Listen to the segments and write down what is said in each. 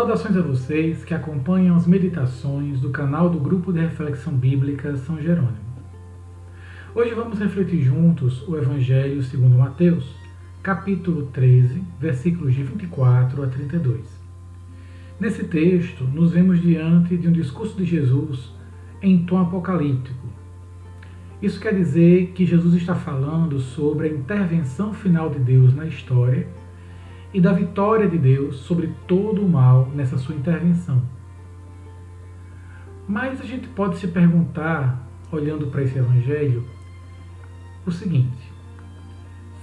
Saudações a vocês que acompanham as meditações do canal do Grupo de Reflexão Bíblica São Jerônimo. Hoje vamos refletir juntos o Evangelho segundo Mateus, capítulo 13, versículos de 24 a 32. Nesse texto, nos vemos diante de um discurso de Jesus em tom apocalíptico. Isso quer dizer que Jesus está falando sobre a intervenção final de Deus na história e da vitória de Deus sobre todo o mal nessa sua intervenção. Mas a gente pode se perguntar, olhando para esse evangelho, o seguinte: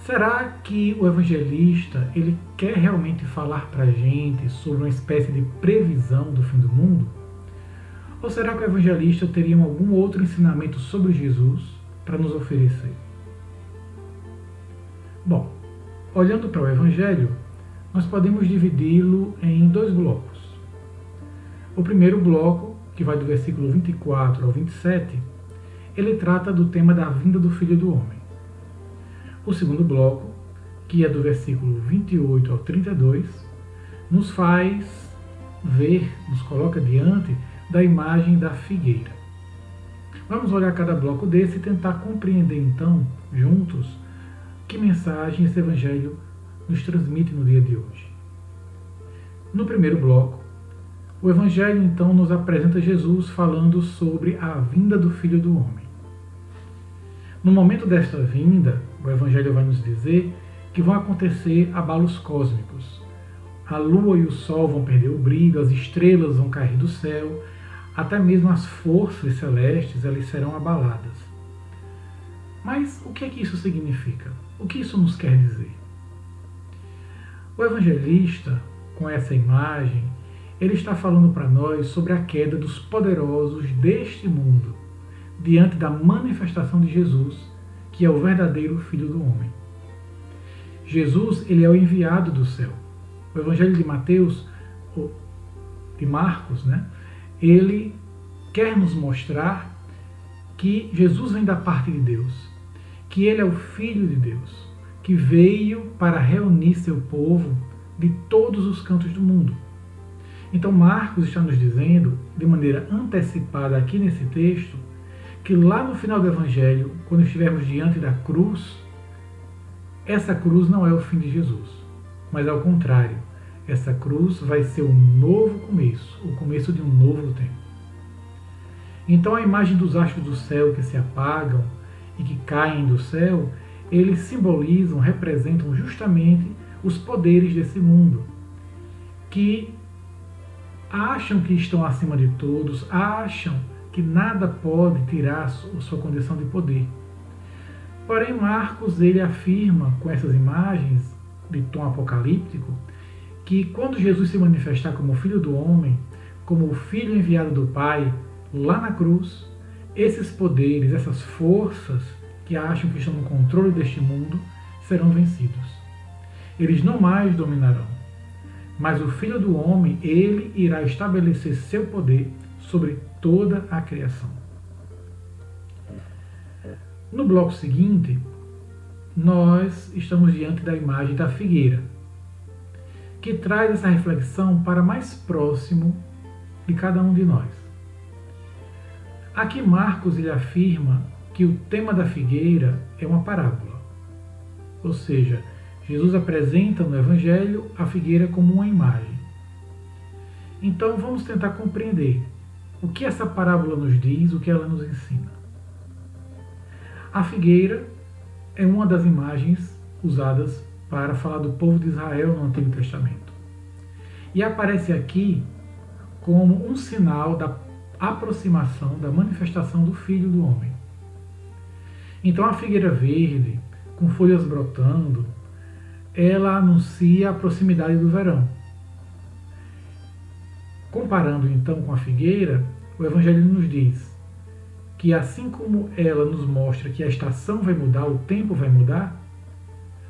será que o evangelista ele quer realmente falar para a gente sobre uma espécie de previsão do fim do mundo? Ou será que o evangelista teria algum outro ensinamento sobre Jesus para nos oferecer? Bom, olhando para o evangelho, nós podemos dividi-lo em dois blocos. O primeiro bloco, que vai do versículo 24 ao 27, ele trata do tema da vinda do Filho do Homem. O segundo bloco, que é do versículo 28 ao 32, nos faz ver, nos coloca diante da imagem da figueira. Vamos olhar cada bloco desse e tentar compreender então, juntos, que mensagem esse evangelho nos transmite no dia de hoje. No primeiro bloco, o Evangelho então nos apresenta Jesus falando sobre a vinda do Filho do Homem. No momento desta vinda, o Evangelho vai nos dizer que vão acontecer abalos cósmicos. A lua e o sol vão perder o brilho, as estrelas vão cair do céu, até mesmo as forças celestes elas serão abaladas. Mas o que é que isso significa? O que isso nos quer dizer? O evangelista, com essa imagem, ele está falando para nós sobre a queda dos poderosos deste mundo, diante da manifestação de Jesus, que é o verdadeiro Filho do Homem. Jesus, ele é o enviado do céu. O Evangelho de Mateus, de Marcos, ele quer nos mostrar que Jesus vem da parte de Deus, que ele é o Filho de Deus, que veio para reunir seu povo de todos os cantos do mundo. Então Marcos está nos dizendo, de maneira antecipada aqui nesse texto, que lá no final do Evangelho, quando estivermos diante da cruz, essa cruz não é o fim de Jesus, mas ao contrário, essa cruz vai ser um novo começo, o começo de um novo tempo. Então a imagem dos astros do céu que se apagam e que caem do céu, eles simbolizam, representam justamente os poderes desse mundo, que acham que estão acima de todos, acham que nada pode tirar sua condição de poder. Porém, Marcos ele afirma com essas imagens de tom apocalíptico que quando Jesus se manifestar como Filho do Homem, como o Filho enviado do Pai, lá na cruz, esses poderes, essas forças que acham que estão no controle deste mundo, serão vencidos. Eles não mais dominarão, mas o Filho do Homem, ele irá estabelecer seu poder sobre toda a criação. No bloco seguinte, nós estamos diante da imagem da figueira, que traz essa reflexão para mais próximo de cada um de nós. Aqui Marcos ele afirma que o tema da figueira é uma parábola. Ou seja, Jesus apresenta no Evangelho a figueira como uma imagem. Então vamos tentar compreender o que essa parábola nos diz, o que ela nos ensina. A figueira é uma das imagens usadas para falar do povo de Israel no Antigo Testamento. E aparece aqui como um sinal da aproximação, da manifestação do Filho do Homem. Então a figueira verde, com folhas brotando, ela anuncia a proximidade do verão. Comparando então com a figueira, o Evangelho nos diz que assim como ela nos mostra que a estação vai mudar, o tempo vai mudar,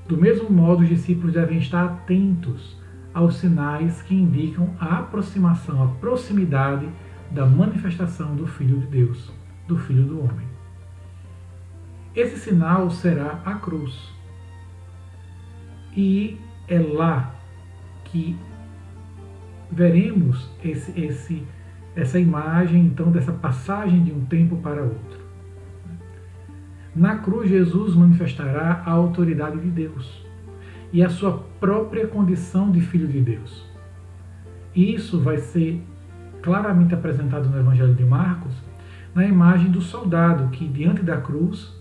do mesmo modo os discípulos devem estar atentos aos sinais que indicam a aproximação, a proximidade da manifestação do Filho de Deus, do Filho do Homem. Esse sinal será a cruz. E é lá que veremos essa imagem, então, dessa passagem de um tempo para outro. Na cruz, Jesus manifestará a autoridade de Deus e a sua própria condição de Filho de Deus. Isso vai ser claramente apresentado no Evangelho de Marcos, na imagem do soldado que, diante da cruz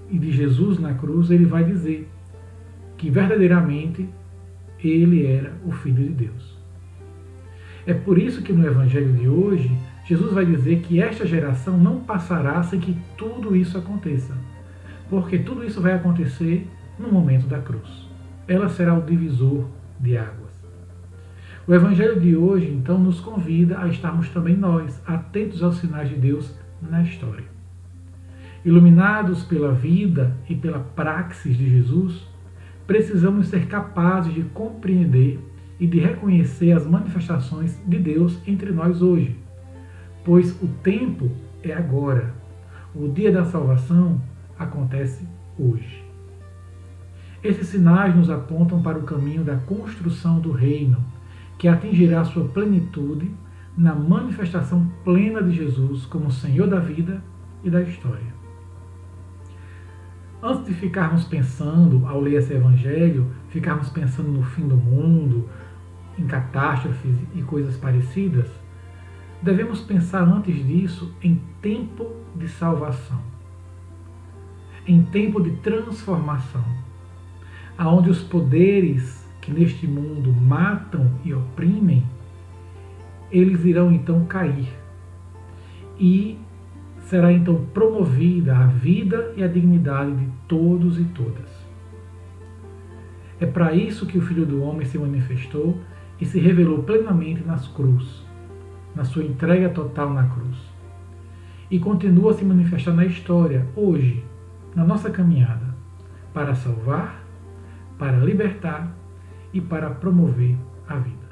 e de Jesus na cruz, ele vai dizer que verdadeiramente ele era o Filho de Deus. É por isso que no Evangelho de hoje, Jesus vai dizer que esta geração não passará sem que tudo isso aconteça, porque tudo isso vai acontecer no momento da cruz. Ela será o divisor de águas. O Evangelho de hoje, então, nos convida a estarmos também nós atentos aos sinais de Deus na história. Iluminados pela vida e pela praxis de Jesus, precisamos ser capazes de compreender e de reconhecer as manifestações de Deus entre nós hoje, pois o tempo é agora. O dia da salvação acontece hoje. Esses sinais nos apontam para o caminho da construção do reino, que atingirá sua plenitude na manifestação plena de Jesus como Senhor da vida e da história. Antes de ficarmos pensando, ao ler esse Evangelho, ficarmos pensando no fim do mundo, em catástrofes e coisas parecidas, devemos pensar antes disso em tempo de salvação, em tempo de transformação, aonde os poderes que neste mundo matam e oprimem, eles irão então cair e será então promovida a vida e a dignidade de todos e todas. É para isso que o Filho do Homem se manifestou e se revelou plenamente nas cruzes, na sua entrega total na cruz. E continua a se manifestar na história, hoje, na nossa caminhada, para salvar, para libertar e para promover a vida.